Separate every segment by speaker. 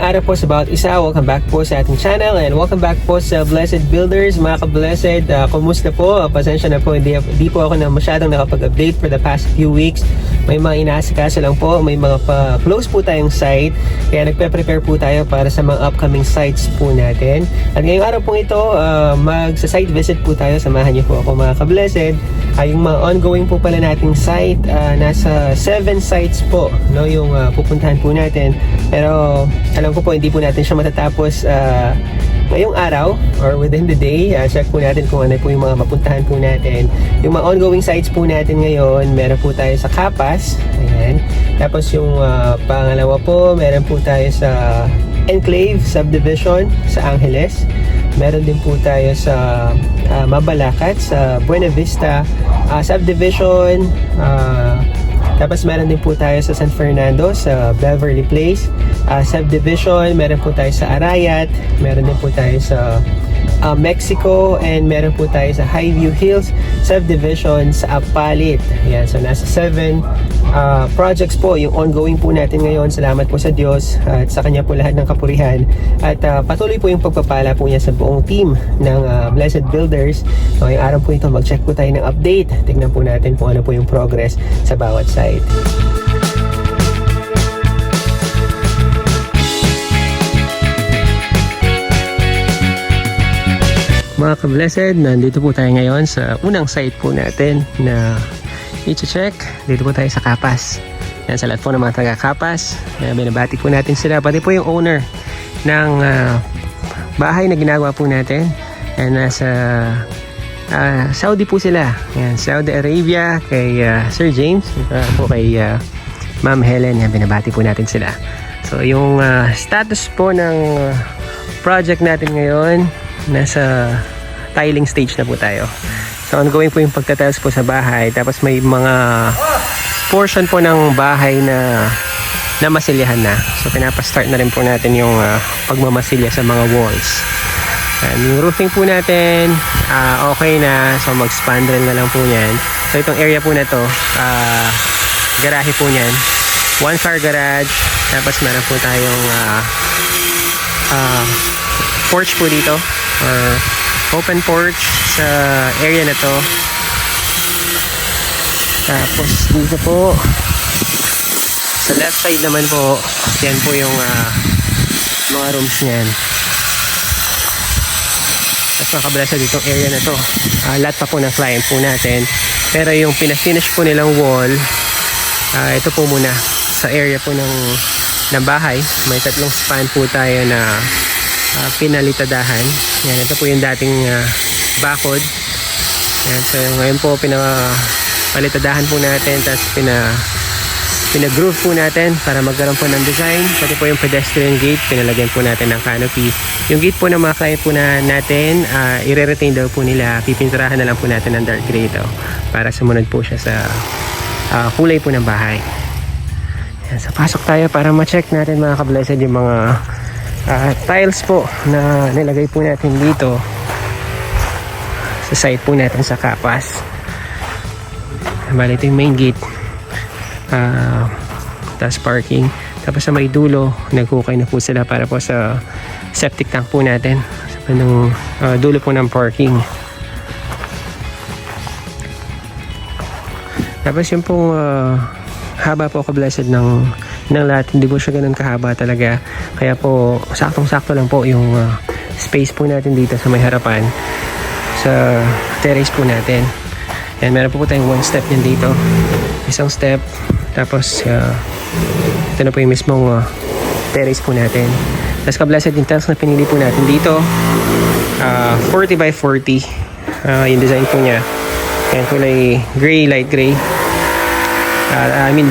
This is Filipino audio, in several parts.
Speaker 1: Magandang araw po sa bawat isa. Welcome back po sa ating channel and welcome back po sa Blessed Builders. Mga ka-Blessed, kumusta po? Pasensya na po, hindi po ako na masyadong nakapag-update for the past few weeks. May mga inaasikaso lang po, may mga pa-close po tayong site. Kaya nagpe-prepare po tayo para sa mga upcoming sites po natin. At ngayong araw po ito, magsa-site visit po tayo. Samahan niyo po ako mga ka-Blessed. Yung mga ongoing po pala nating site, nasa 7 sites po, no, yung pupuntahan po natin. Pero alam ko po hindi po natin siya matatapos ngayong araw or within the day. Check po natin kung ano po yung mga mapuntahan po natin. Yung mga ongoing sites po natin ngayon, meron po tayo sa Capas. Ayan. Tapos yung pangalawa po, meron po tayo sa Enclave Subdivision sa Angeles. Meron din po tayo sa Mabalacat sa Buena Vista Subdivision. Tapos meron din po tayo sa San Fernando sa Beverly Place Subdivision. Meron po tayo sa Arayat. Meron din po tayo sa Mexico, and meron po tayo sa Highview Hills Subdivision sa Apalit. Ayan, so nasa 7 projects po yung ongoing po natin ngayon. Salamat po sa Diyos at sa Kanya po lahat ng kapurihan. At patuloy po yung pagpapala po niya sa buong team ng Blessed Builders. So, ngayong araw po ito, mag-check po tayo ng update. Tignan po natin kung ano po yung progress sa bawat site. Mga ka-Blessed, nandito po tayo ngayon sa unang site po natin na i-check. Dito po tayo sa Capas. Yan, sa lahat po ng mga taga-Capas. Binabati po natin sila. Pati po yung owner ng bahay na ginagawa po natin. Yan, nasa Saudi po sila. Yan, Saudi Arabia, kay Sir James. Po kay Ma'am Helen. Yan, binabati po natin sila. So, yung status po ng project natin ngayon, nasa tiling stage na po tayo. So ongoing po yung pagtatiles po sa bahay. Tapos may mga portion po ng bahay na masilyahan na. So pinapastart na rin po natin yung pagmamasilya sa mga walls. And yung roofing po natin okay na. So mag-spandrel na lang po yan. So itong area po na to, garahe po nyan, 1-car garage. Tapos meron po tayong porch po dito, or open porch sa area na to. Tapos dito po sa left side naman po, yan po yung mga rooms niyan. Tapos makabalasa ditong area na to, lahat pa po ng client po natin. Pero yung pinafinish po nilang wall, ito po muna sa area po ng bahay. May 3 span po tayo na pinalitadahan. Yan, ito po yung dating bakod. Yan, so ngayon po pinapalitadahan po natin, tapos pinagroove po natin para magkaroon po ng design. Pati po yung pedestrian gate, pinalagyan po natin ng canopy. Yung gate po ng mga client po natin, i-retain daw po nila, pipinturahan na lang po natin ng dark gray daw para sumunod po siya sa kulay po ng bahay. Yan, so pasok tayo para ma-check natin mga ka-Blessed yung mga tiles po na nilagay po natin dito sa site po natin sa Capas. Bali, ito yung main gate, tapos parking. Tapos sa may dulo, naghukay na po sila para po sa septic tank po natin sa dulo po ng parking. Tapos yung pong haba po ka-Blessed ng lahat, hindi po siya ganun kahaba talaga. Kaya po saktong-sakto lang po yung space po natin dito sa may harapan sa terrace po natin. Yan, meron po tayong 1 step yan dito, isang step. Tapos ito na po yung mismong terrace po natin. Tapos ka-Blessed, yung tiles na pinili po natin dito, 40 by 40 yung design po niya. Yan, kulay gray, light gray,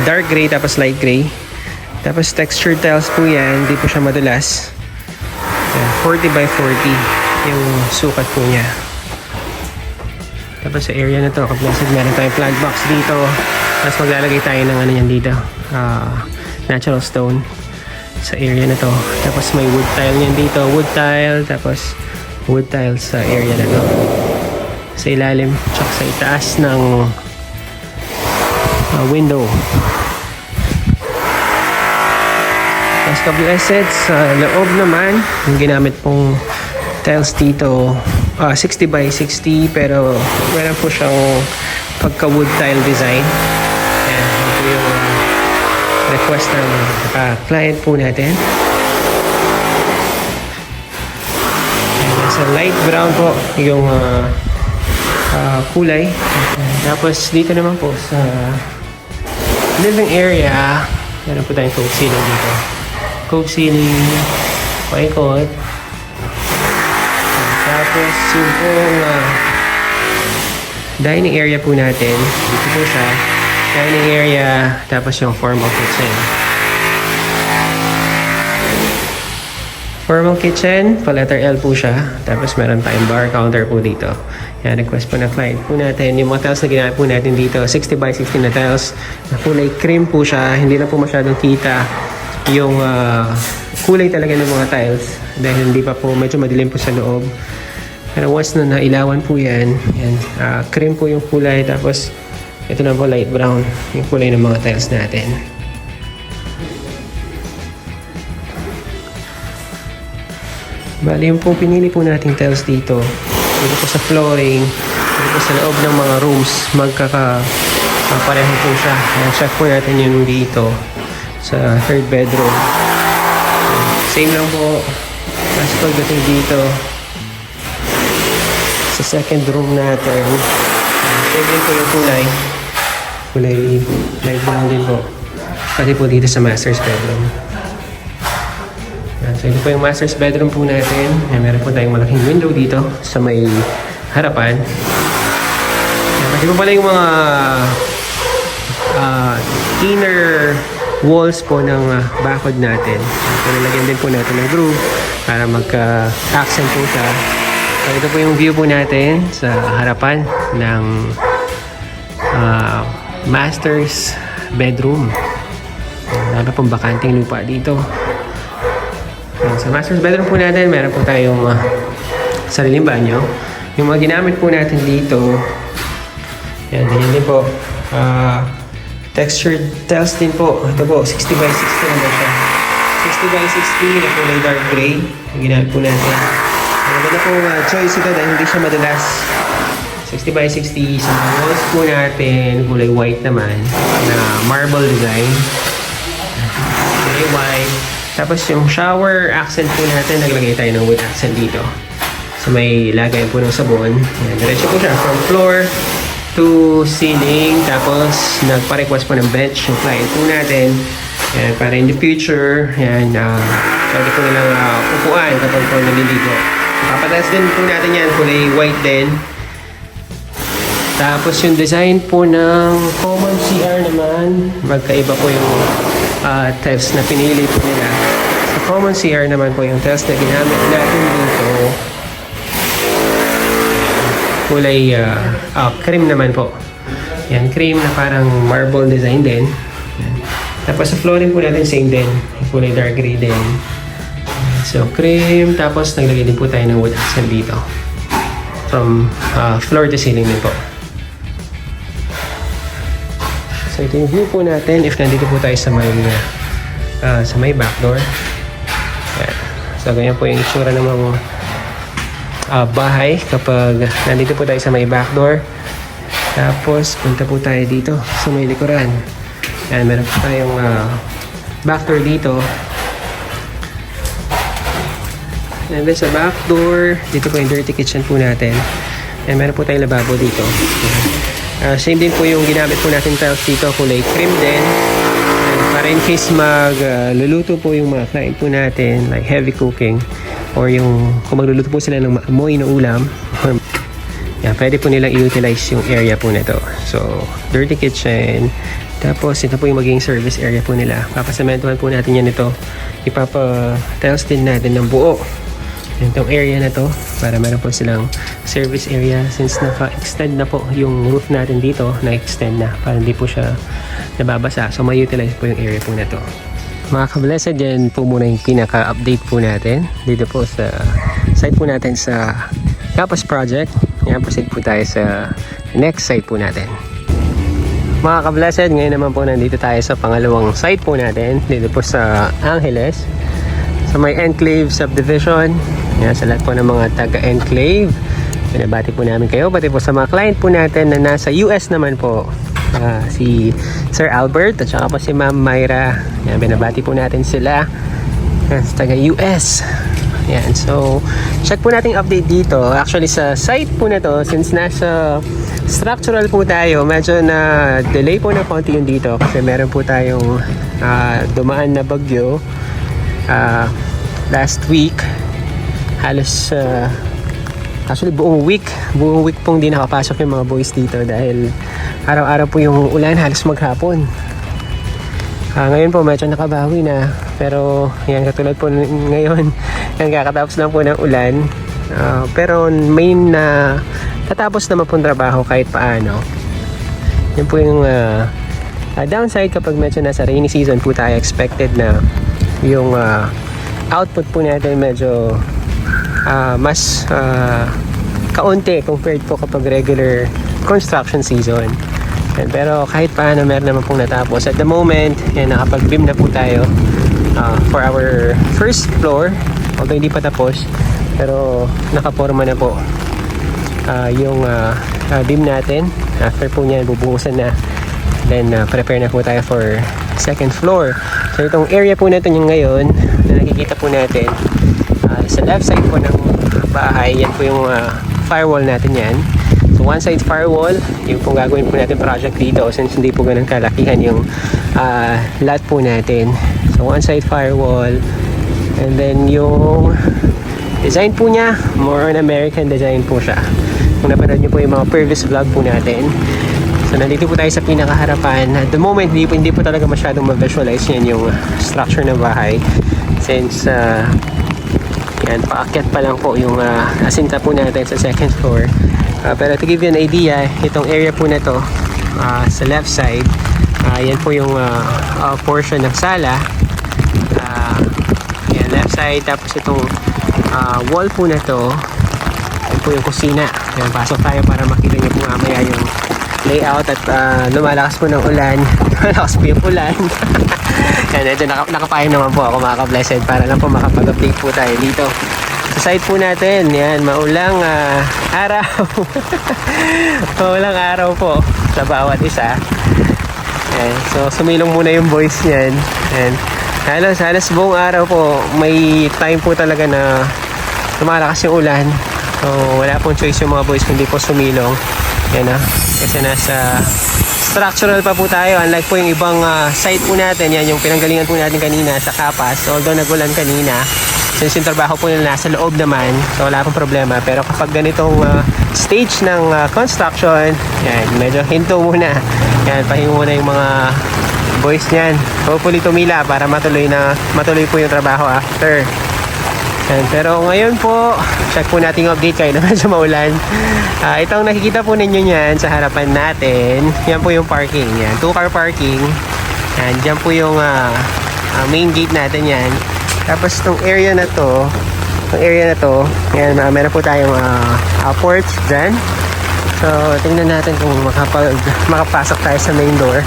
Speaker 1: dark gray tapos light gray. Tapos textured tiles po yan, hindi po siya madulas. Yan, 40 by 40 yung sukat po niya. Tapos sa area na to, ka-Blessed, meron tayong plant box dito. Tapos maglalagay tayo ng ano yan dito, natural stone sa area na to. Tapos may wood tile yan dito, wood tile, tapos wood tile sa area na to. Sa ilalim, tsaka sa itaas ng window. Mas ka-blessed sa loob naman, yung ginamit pong tiles dito, 60 by 60, pero meron po siyang pagka-wood tile design. Yan, yun po yung request ng client po natin. And nasa light brown po yung kulay. Tapos dito naman po sa living area, meron po tayong coat ceiling dito. Coat ceiling, paikot. Tapos yung pong dining area po natin, dito po siya. Dining area, tapos yung formal kitchen. Formal kitchen, pa letter L po siya. Tapos meron tayong bar counter po dito. Yan, request po na client po natin. Yung mga tiles na ginamit po natin dito, 60 by 60 na tiles. Na kulay cream po siya. Hindi na po masyadong kita yung kulay talaga ng mga tiles. Dahil hindi pa po, medyo madilim po sa loob. Pero once na nailawan po yan, cream po yung kulay. Tapos ito na po light brown, yung kulay ng mga tiles natin. Bali yung po pinili po nating tiles dito po sa flooring, dito po sa loob ng mga rooms, pareho po siya. Check po natin yung dito sa third bedroom. Same lang po as pagdating dito sa second room natin. Same din po yung kulay light brown din po, pati po dito sa master's bedroom. So ito po yung master's bedroom po natin. Meron po tayong malaking window dito sa may harapan. Pati po pala yung mga inner walls po ng bakod natin. Nalagyan din po natin ng groove para magka-accent po siya. So ito po yung view po natin sa harapan ng master's bedroom. Meron pong bakanting lupa dito. Sa master's bedroom po natin, meron po tayong sariling banyo. Yung mga ginamit po natin dito, yan din po. Textured tiles din po. Ito po, 60 by 60 naman siya. 60 by 60 na kulay dark gray. Yung ginamit po natin. Maganda po choice ito dahil hindi siya madalas. 60 by 60 sa mga walls po natin, kulay white naman, na marble design. Kulay white. Tapos yung shower accent po natin, naglagay tayo ng wood accent dito. So may lagay po ng sabon. Ayan, diretso po siya from floor to ceiling. Tapos nagpa-request po ng bench yung client po natin. Ayan, para in the future, ayan, pwede po nilang upuan kapag po naliligo. Papataas din po natin yan, kulay white din. Tapos yung design po ng common CR naman, magkaiba po yung tiles na pinili po nila. Sa common CR naman po yung tiles na ginamit natin dito, kulay cream naman po. Yan, cream na parang marble design din. Yan. Tapos sa flooring po natin same din, kulay dark gray din. So cream, tapos naglagay din po tayo ng wood accent dito. From floor to ceiling din po. So ito yung view po natin if nandito po tayo sa may back door. Ayan. So ganyan po yung itsura ng mga bahay kapag nandito po tayo sa may back door. Tapos punta po tayo dito sa may likuran. Ayan, meron po tayong back door dito. And then sa back door, dito po yung dirty kitchen po natin. And meron po tayong lababo dito. Same din po yung ginamit po natin tiles dito, kulay cream din. And para in case magluluto po yung mga client po natin, like heavy cooking, or yung kung magluluto po sila ng maamoy na ulam, yan, pwede po nilang i-utilize yung area po nito. So, dirty kitchen. Tapos, ito po yung magiging service area po nila. Papasementohan po natin yan ito. Ipapa-tiles din natin ng buo itong area na to para meron po silang service area since naka-extend na po yung roof natin dito, na-extend na para hindi po siya nababasa. So, may-utilize po yung area po na to. Mga ka-blessed, yan po muna yung pinaka-update po natin dito po sa site po natin sa Campus Project. Yan, proceed po tayo sa next site po natin. Mga ka-blessed, ngayon naman po nandito tayo sa pangalawang site po natin dito po sa Angeles, sa may Enclave Subdivision. Yan, sa lahat po ng mga taga-Enclave, binabati po namin kayo, pati po sa mga client po natin na nasa US naman po, si Sir Albert at saka po si Ma'am Myra. Yan, binabati po natin sila. Yan, sa taga-US. Yan, so check po natin update dito. Actually sa site po na to, since nasa structural po tayo, medyo na delay po na konti yung dito kasi meron po tayong dumaan na bagyo last week. Halos actually buong week pong di nakapasok yung mga boys dito dahil araw-araw po yung ulan halos maghapon. Ngayon po medyo nakabawi na, pero yan, katulad po ngayon yan, kakatapos lang po ng ulan, pero may tatapos naman pong trabaho kahit paano. Yan po yung downside kapag medyo nasa rainy season po tayo, expected na yung output po natin medyo mas kaunti compared po kapag regular construction season. Pero kahit paano meron naman pong natapos. At the moment, yan, nakapag-beam na po tayo for our first floor. Although hindi pa tapos, pero nakaporma na po yung beam natin. After po niyan, bubuhusan na. Then prepare na po tayo for second floor. So itong area po natin yung ngayon na nakikita po natin sa left side po ng bahay, yan po yung firewall natin yan. So one side firewall, yung pong gagawin po natin project dito since hindi po ganun kalakihan yung lot po natin. So one side firewall, and then yung design po niya, more on American design po siya. Kung napanood nyo po yung mga previous vlog po natin. So nandito po tayo sa pinakaharapan. At the moment, hindi po talaga masyadong ma-visualize yan yung structure ng bahay since yan, paakyat pa lang po yung asinta po natin sa second floor. Pero to give you an idea, itong area po na to sa left side, yan po yung portion ng sala. Yan, left side. Tapos itong wall po na to, yan po yung kusina. Yan, pasok tayo para makita nyo po mamaya yung layout. At lumalakas po ng ulan. Lumalakas po yung ulan. Yan, medyo nakapayong naman po ako, mga ka-blessed, para lang po makapag-update po tayo dito sa site po natin. Yan, maulang araw. Maulang araw po sa bawat isa. Yan, so sumilong muna yung boys niyan. Yan, halos buong araw po may time po talaga na lumalakas yung ulan. So wala pong choice yung mga boys kundi po sumilong. Yan, kasi nasa structural pa po tayo, unlike po yung ibang site po natin. Yan yung pinanggalingan po natin kanina sa Kapas. Although nagulan kanina, since yung trabaho po nila nasa loob naman, so wala pong problema. Pero kapag ganitong stage ng construction, yan, medyo hinto muna. Yan, pahingo muna yung mga boys niyan. Hopefully tumila para matuloy po yung trabaho after. Yan, pero ngayon po, check po natin yung update kayo na medyo maulan. Itong nakikita po ninyo niyan sa harapan natin, yan po yung parking. Yan, 2-car parking. Yan, dyan po yung main gate natin yan. Tapos itong area na to, yan, meron po tayong porch dyan. So, tingnan natin kung makapasok tayo sa main door.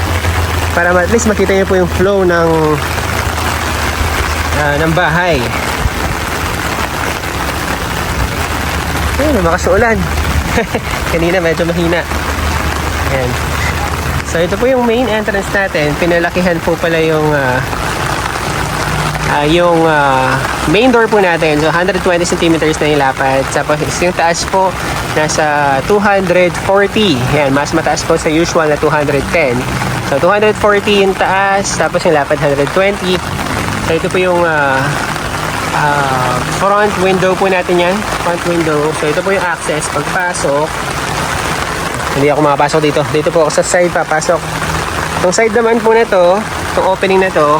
Speaker 1: Para at least makita nyo po yung flow ng bahay. Ayun, lumakas na ulan. Kanina medyo mahina. Ayan. So ito po yung main entrance natin. Pinalakihan po pala yung main door po natin. So 120 centimeters na yung lapad. Tapos yung taas po nasa 240. Ayan, mas mataas po sa usual na 210. So 240 yung taas. Tapos yung lapad 120. So ito po yung front window po natin yan. Front window. So ito po yung access pagpasok. Hindi ako makapasok dito. Dito po ako sa side papasok. Itong side naman po na to, itong opening na to,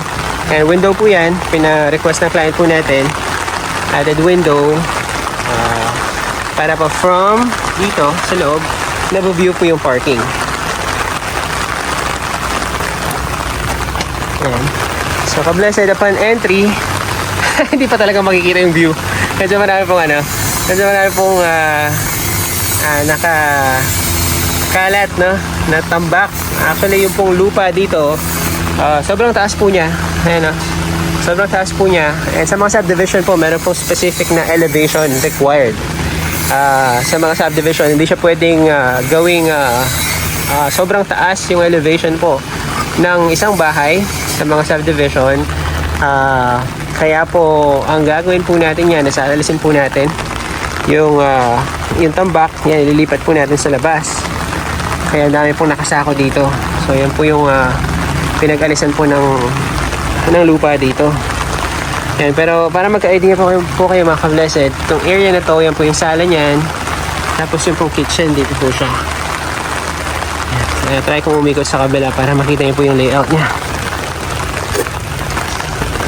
Speaker 1: and window po yan. Pina-request ng client po natin. Added window. Para po from dito sa loob, nabuview po yung parking. Ayan. So ka-blessed upon entry, hindi pa talaga makikita yung view. Medyo marami pong nakakalat, no? na tambak. Actually, yung pong lupa dito, sobrang taas po niya. Ayan, sobrang taas po niya. And sa mga subdivision po, meron pong specific na elevation required. Sa mga subdivision, hindi siya pwedeng gawing sobrang taas yung elevation po ng isang bahay sa mga subdivision. Kaya po, ang gagawin po natin yan, nasalisin po natin yung tambak, yan, ililipat po natin sa labas. Kaya dami pong nakasako dito. So, yan po yung pinag-alisan po ng lupa dito. Yan, pero para magka-idea po kayo mga ka-blessed, itong area na to, yan po yung sala niyan. Tapos yung pong kitchen, dito po siya. Yan, try kong umikot sa kabila para makita niyo po yung layout niya.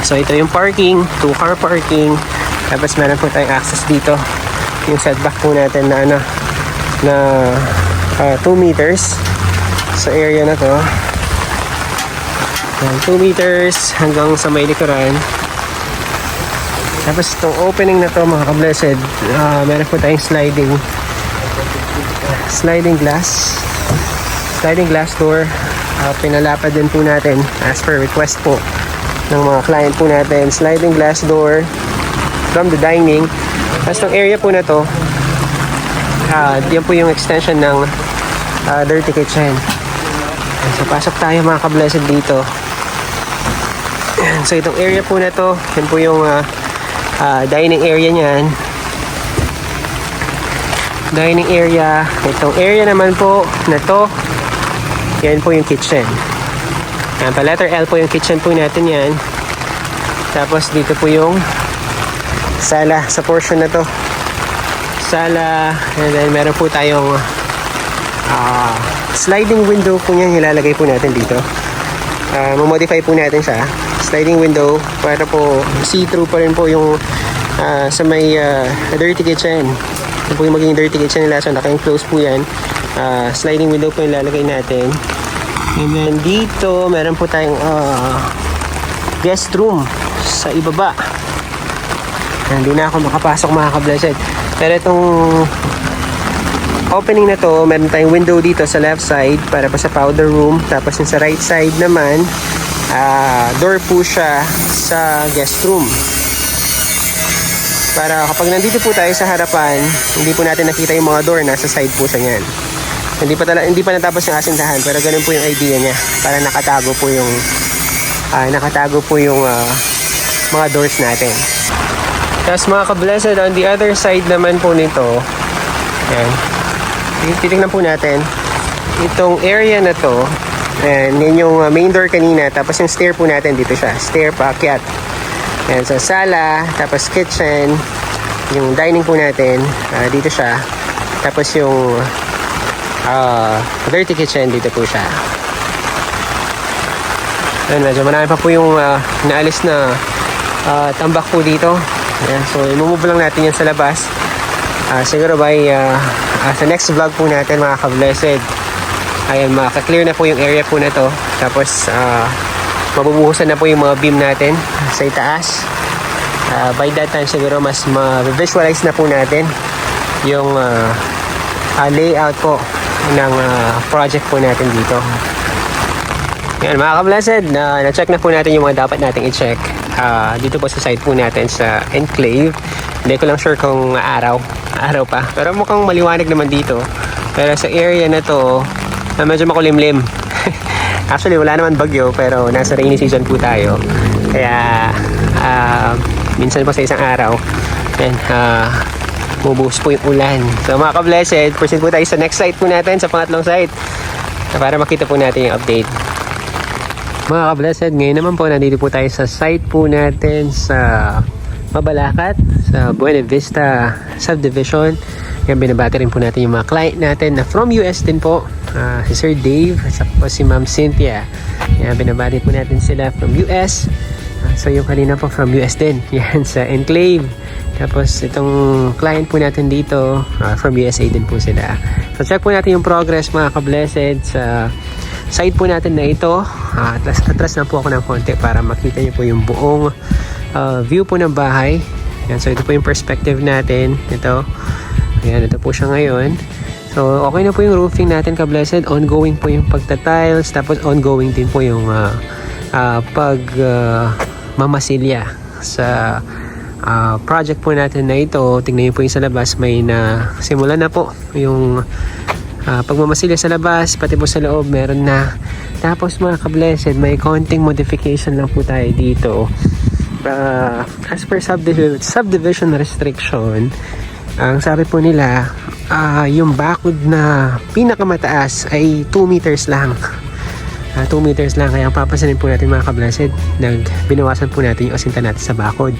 Speaker 1: So, ito yung parking, 2-car parking. Tapos meron po tayong access dito. Yung setback po natin na 2 meters sa area na to. 2 meters hanggang sa may likuran. Tapos itong opening na to mga ka-blessed, meron po tayong sliding glass door. Pinalapad din po natin as per request po ng mga client po natin. Sliding glass door from the dining. Tapos itong area po na to, yan po yung extension ng dirty kitchen. So pasok tayo mga ka-blessed dito. So itong area po na to, yan po yung dining area niyan. Dining area. Itong area naman po na to, yan po yung kitchen. Yan, pa letter L po yung kitchen po natin yan. Tapos dito po yung sala sa portion na to. Sala, and then meron po tayong sliding window po niyan, ilalagay po natin dito. Mamodify po natin siya. Sliding window para po see-through pa rin po yung sa may dirty kitchen. Ito po yung magiging dirty kitchen nila. So naka-enclose po yan. Sliding window po yung ilalagay natin. And then dito meron po tayong guest room sa ibaba. Hindi na ako makapasok mga ka-blessed. Pero itong opening na to, meron tayong window dito sa left side para pa sa powder room. Tapos yung sa right side naman, door po siya sa guest room. Para kapag nandito po tayo sa harapan, hindi po natin nakita yung mga door, nasa side po siya niyan. Hindi pa natapos yung asintahan, pero ganun po yung idea niya. Para nakatago po yung mga doors natin. Tapos mga ka-blessed, on the other side naman po nito, yan, titignan po natin itong area na to. And yan yung main door kanina. Tapos yung stair po natin, dito siya, stair paakyat. Yan, so sala, tapos kitchen, yung dining po natin, dito siya. Tapos yung dirty kitchen, dito po siya. Ayan, medyo marami pa po yung naalis na tambak po dito. Ayan, so imumove lang natin yan sa labas. Siguro by sa next vlog po natin mga ka-blessed, ayan, makaka-clear na po yung area po na to. Tapos mabubuhusan na po yung mga beam natin sa itaas. By that time siguro mas ma-visualize na po natin yung layout po ng project po natin dito. Yan mga ka-blessed, na-check na po natin yung mga dapat nating i-check dito po sa site po natin sa Enclave. Hindi ko lang sure kung araw pa, pero mukhang maliwanag naman dito. Pero sa area na to, medyo makulimlim. Actually wala naman bagyo, pero nasa rainy season po tayo. Kaya minsan po sa isang araw bubuhos po yung ulan. So mga ka-blessed, proceed po tayo sa next site po natin, sa pangatlong site, para makita po natin yung update. Mga ka-blessed, ngayon naman po nandito po tayo sa site po natin sa Mabalacat, sa Buena Vista Subdivision. Yan, binabati rin po natin yung mga client natin na from US din po, si Sir Dave at po si Ma'am Cynthia. Yan, binabati po natin sila from US. So yung kanina po from US din, yan sa Enclave. Tapos itong client po natin dito, from USA din po sila. So check po natin yung progress mga ka-blessed sa site po natin na ito. Atras na po ako ng konti para makita niyo po yung buong view po ng bahay. Yan, so ito po yung perspective natin. Ito. Ayan, ito po siya ngayon. So, okay na po yung roofing natin, ka-blessed. Ongoing po yung pagta-tiles, tapos ongoing din po yung mamasilya sa project po natin na ito. Tingnan niyo po yung sa labas, may na simula na po yung pagmamasilya sa labas, pati po sa loob meron na. Tapos mga ka-blessed, may konting modification lang po tayo dito. As per subdivision restriction, ang sabi po nila, yung bakod na pinakamataas ay 2 meters lang. 2 meters lang. Kaya ang papasanin po natin mga ka-blessed, binawasan po natin yung asinta natin sa bakod.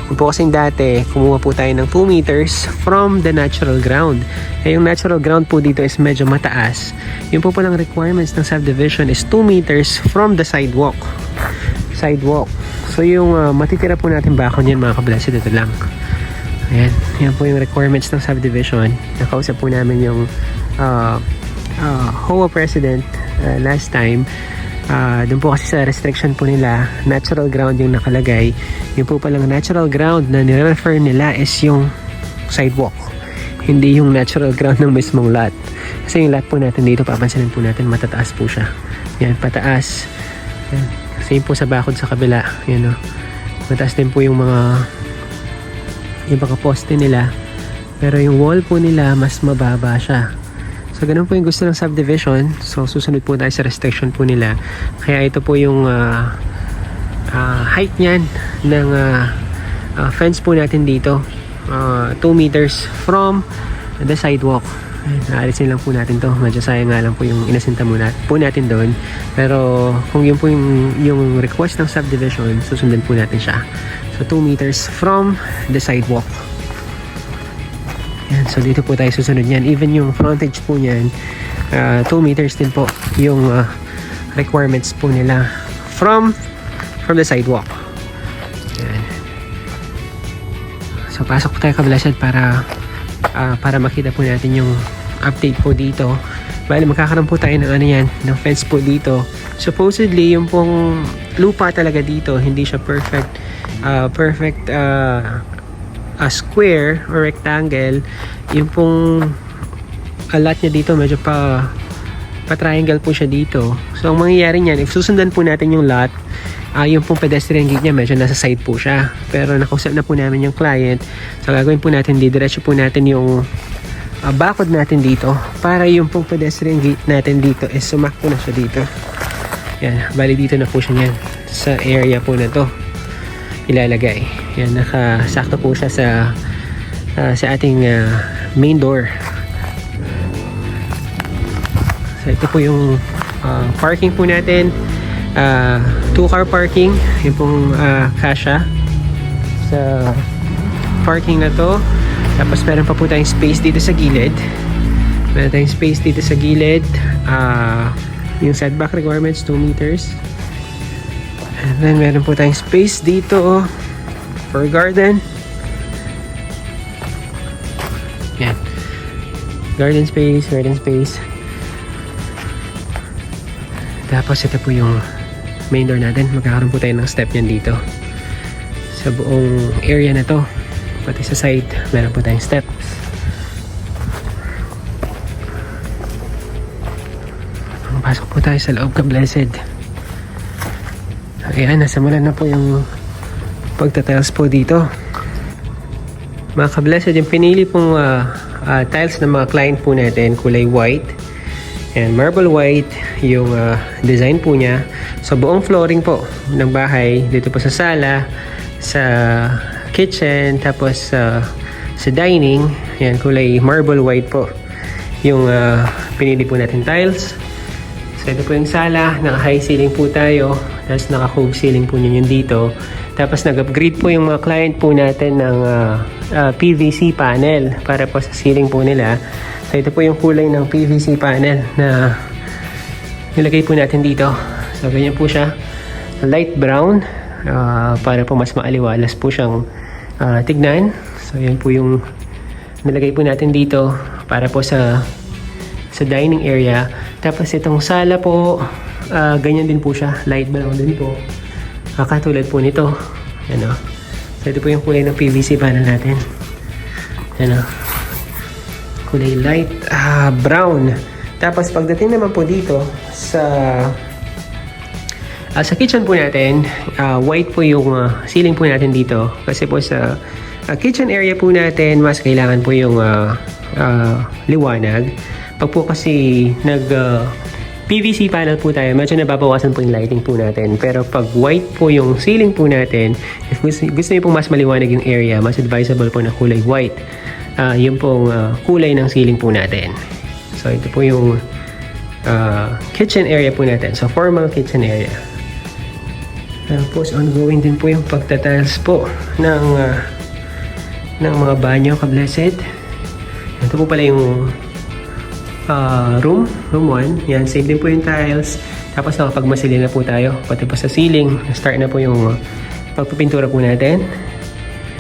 Speaker 1: Yung po kasing dati, kumuha po tayo ng 2 meters from the natural ground. Yung natural ground po dito is medyo mataas. Yung po palang requirements ng subdivision is 2 meters from the sidewalk. So yung matitira po natin bakod yan mga ka-blessed, ito lang. Ayan, yan po yung requirements ng subdivision. Nakausap po namin yung HOA president last time. Doon po kasi sa restriction po nila, natural ground yung nakalagay. Yung po palang natural ground na nire-refer nila is yung sidewalk, hindi yung natural ground ng mismong lot. Kasi yung lot po natin dito, papansinin po natin, matataas po siya. Yan, pataas. Yan. Same po sa bakod sa kabila. Yan, no? Mataas din po yung mga poste nila, pero yung wall po nila mas mababa siya. So ganun po yung gusto ng subdivision. So susunod po tayo sa restriction po nila. Kaya ito po yung height niyan ng fence po natin dito, 2 meters from the sidewalk. Naalisin lang po natin to. Medyo sayang nga lang po yung inasinta muna po natin doon. Pero kung yun po yung request ng subdivision, susundan po natin siya. So 2 meters from the sidewalk. Yan, so dito po tayo susunod niyan. Even yung frontage po niyan, 2 meters din po yung requirements po nila from the sidewalk. Yan. So pasok po tayo ka-blessed para makita po natin yung update po dito. Bali magkakaroon po tayo ng ng fence po dito. Supposedly yung pong lupa talaga dito, hindi siya perfect square or rectangle. Yung pong lot niya dito medyo pa triangle po siya dito. So ang mangyayari niyan, if susundan po natin yung lot, yung pong pedestrian gate niya medyo nasa side po siya. Pero nakausap na po namin yung client. So gagawin po natin, didiretso po natin yung bakod natin dito para yung pong pedestrian gate natin dito is sumakto na siya dito. Yan, bali dito na po siya yan sa area po na to ilalagay. Yan, nakasakto po siya sa ating main door. So ito po yung parking po natin, 2-car parking. Yung pong kasya sa parking na to. Tapos meron pa po tayong space dito sa gilid. Yung setback requirements 2 meters. And then meron po tayong space dito for garden. Yan. Garden space. Tapos ito po yung main door natin. Magkakaroon po tayo ng step yan dito. Sa buong area na to. Pati sa side, meron po tayong steps. Pasok po tayo sa loob, ka-blessed. Ayan, nasimulan na po yung pagtatiles po dito. Mga ka-blessed, yung pinili pong tiles ng mga client po natin, kulay white and marble white yung design po niya. So buong flooring po ng bahay, dito po sa sala, sa kitchen, tapos sa dining, yan, kulay marble white po yung pinili po natin tiles. So ito po yung sala, naka-high ceiling po tayo, tapos naka-cove ceiling po niyo dito. Tapos nag-upgrade po yung mga client po natin ng PVC panel para po sa ceiling po nila. So ito po yung kulay ng PVC panel na nilagay po natin dito. So ganyan po siya, light brown, para po mas maaliwalas po siyang tignan. So yan po yung nilagay po natin dito para po sa dining area. Tapos itong sala po, ganyan din po siya, light brown din po, katulad po nito. Ano? So ito po yung kulay ng PVC panel natin. Ano? kulay light brown. Tapos pagdating naman po dito sa kitchen po natin, white po yung ceiling po natin dito. Kasi po sa kitchen area po natin, mas kailangan po yung liwanag. Pag po kasi PVC panel po tayo, medyo nababawasan po yung lighting po natin. Pero pag white po yung ceiling po natin, if gusto niyo pong mas maliwanag yung area, mas advisable po na kulay white. Yun pong kulay ng ceiling po natin. So ito po yung kitchen area po natin. So formal kitchen area. Tapos ongoing din po yung pagtatiles po ng mga banyo, ka-blessed. Ito po pala yung room 1. Yan, save din po yung tiles. Tapos nakapagmasilin na po tayo. Pati po sa ceiling, start na po yung pagpipintura po natin.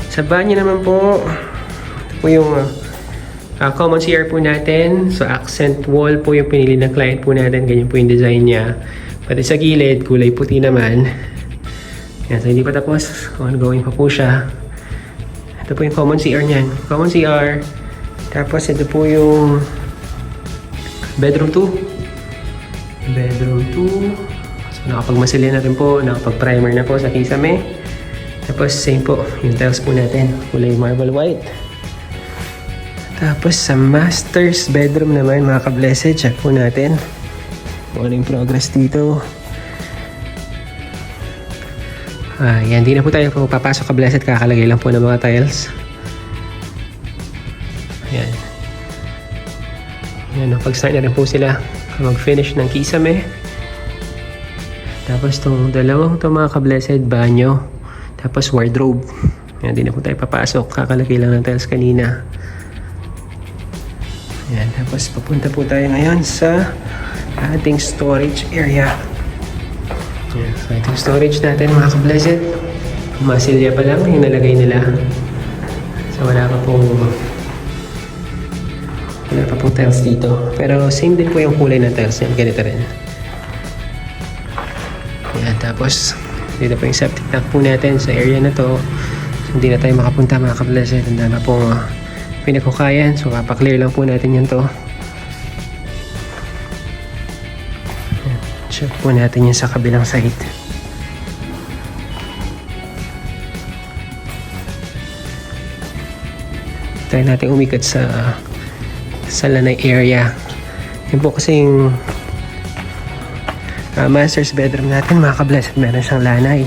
Speaker 1: Sa banyo naman po, ito po yung common CR po natin. So accent wall po yung pinili ng client po natin. Ganyan po yung design niya. Pati sa gilid, kulay puti naman. Yan, so hindi pa tapos. Ongoing pa po siya. Ito po yung common CR niyan. Common CR. Tapos ito po yung bedroom 2. Bedroom 2. So nakapagmasilin na rin po. Nakapag-primer na po sa kisame. Tapos same po. Yung tiles po natin. Kulay marble white. Tapos sa master's bedroom naman mga ka-blessed. Check po natin. Kung ano yung progress dito. Yan. Di na po tayo papasok ka-blessed. Kakalagay lang po ng mga tiles. Yan. Yan, pag-start na rin po sila mag-finish ng kisame. Tapos itong dalawang mga ka-blessed banyo. Tapos wardrobe. Yan, di na po tayo papasok. Kakalagay lang ng tiles kanina. Yan, tapos papunta po tayo ngayon sa ating storage area. Yan, so itong storage natin mga ka-blessed. Masilya pa lang yung nalagay nila. So wala pa pong tiles dito. Pero same din po yung kulay ng tiles niya. Ganito rin. Yan. Tapos, dito po yung septic tank po natin sa area na to. So, hindi na tayo makapunta mga ka-blessed. Ang dami pong pinagkukayan. So, kapaklear lang po natin yan to. Yan. Check po natin yung sa kabilang side. Try natin umikot sa lanay area. Yun po kasi yung master's bedroom natin mga ka-blessed, meron siyang lanay.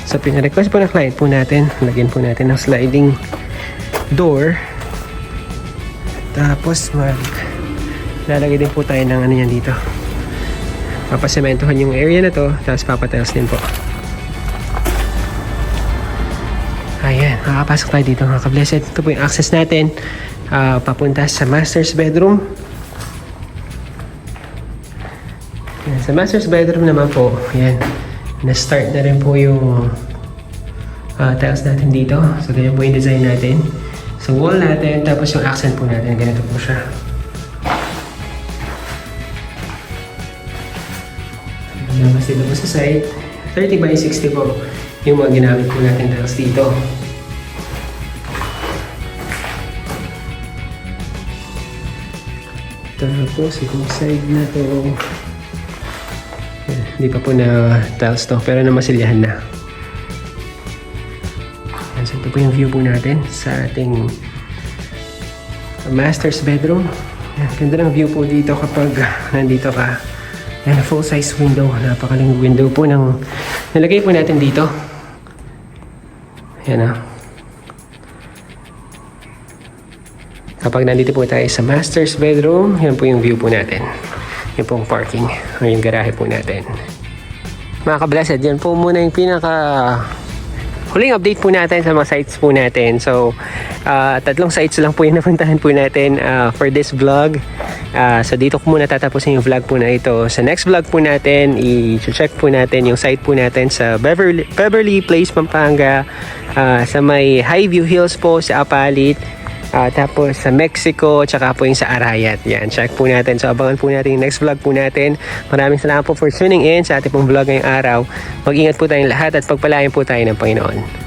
Speaker 1: So pina-request po ng client po natin, lagyan po natin ng sliding door. Tapos lalagay din po tayo ng ano yan dito. Papasementohan yung area na to, tapos papatiles din po. Ayan, makakapasok tayo dito mga ka-blessed. Ito po yung access natin papunta sa master's bedroom. Yan, sa master's bedroom naman po, yan, na-start na rin po yung tiles natin dito. So ganyan po yung design natin. So wall natin, tapos yung accent po natin, ganito po siya. Labas dito po sa side, 30 by 60 po yung mga ginamit po natin tiles dito. Tapos itong side na to, hindi pa po na tiles to, pero namasilyahan na. So ito po yung view po natin sa ating master's bedroom. Ganda ng view po dito kapag nandito ka. Yan, full size window. Napakaling window po ng nalagay po natin dito. Yan o. Kapag nandito po tayo sa master's bedroom, yan po yung view po natin. Yan po yung parking o yung garahe po natin. Mga ka-blessed, yan po muna yung huling update po natin sa mga sites po natin. So, 3 sites lang po yung napuntahan po natin for this vlog. So, dito ko muna tatapusin yung vlog po na ito. Sa next vlog po natin, i-check po natin yung site po natin sa Beverly Place, Pampanga. Sa may Highview Hills po sa Apalit. Tapos sa Mexico, tsaka po yung sa Arayat. Yan, check po natin. So abangan po natin yung next vlog po natin. Maraming salamat po for tuning in sa ating pong vlog ngayong araw. Mag-ingat po tayong lahat at pagpalain po tayo ng Panginoon.